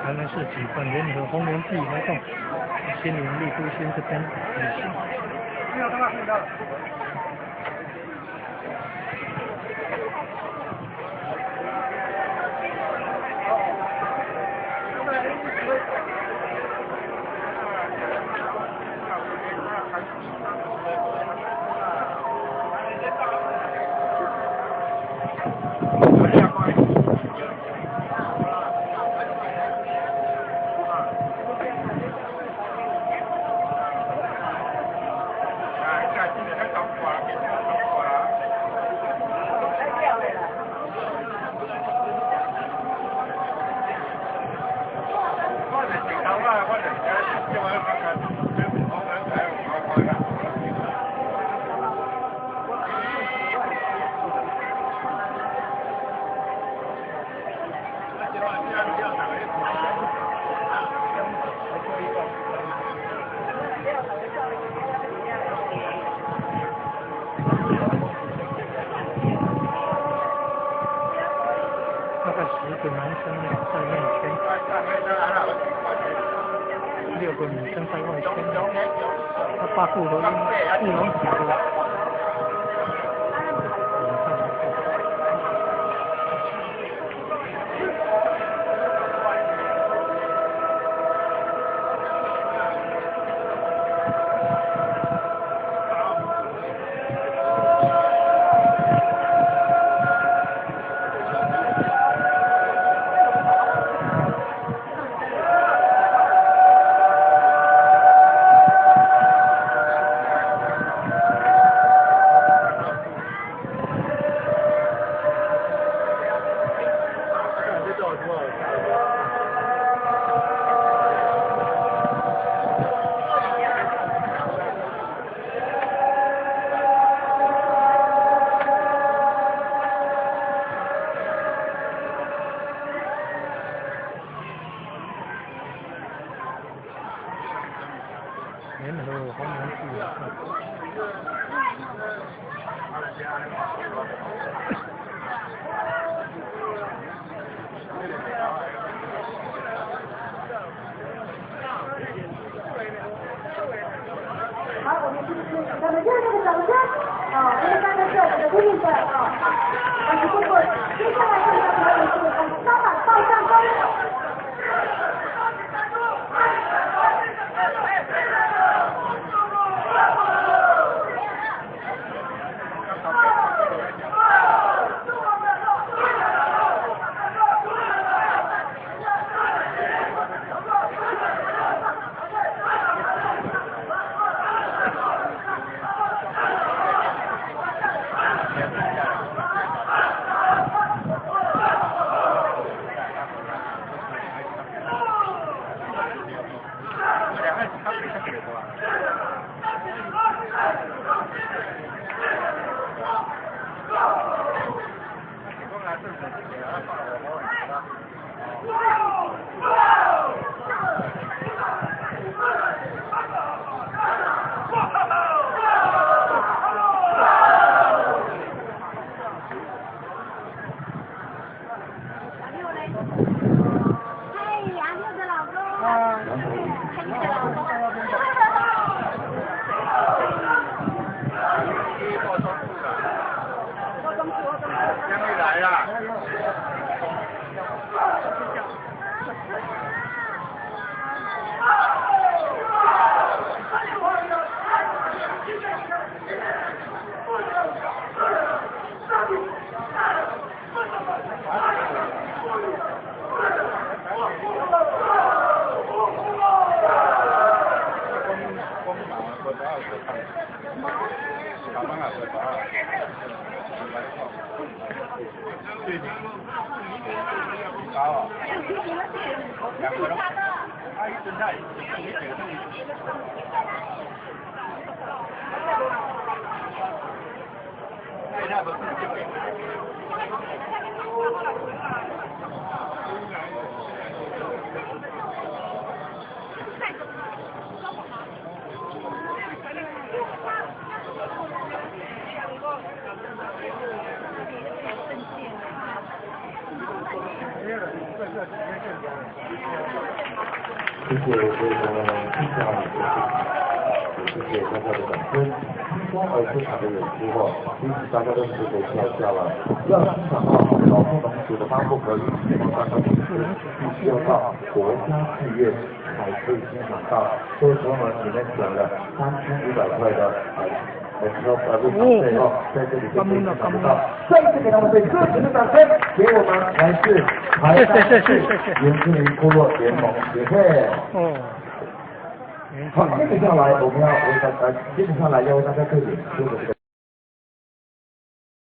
台南市举办联合丰年祭活动，新营绿都心这边举行。大概10个男生在内圈，6个女生在外圈，8部合音布农族的。联合丰年祭。好，我们热烈的掌声啊！我们刚才是我们的规定的啊，通过接下来这个表演是我们沙板抱上弓。谢谢这个听众，谢谢大家的掌声。听说这场的演出其实大家都是可以跳下了。要欣赏到老布农族的八部合音演唱的演出，必须要到国家剧院才可以欣赏到。所以说呢，里面讲了3500块的入场费哦，在这里就可以欣赏到。再一次给他们最热情的掌声，给我们来自台南市原住民部落联盟协会。哦。好，接着下来我们要为大家，接着下来要为大家推演出的这个。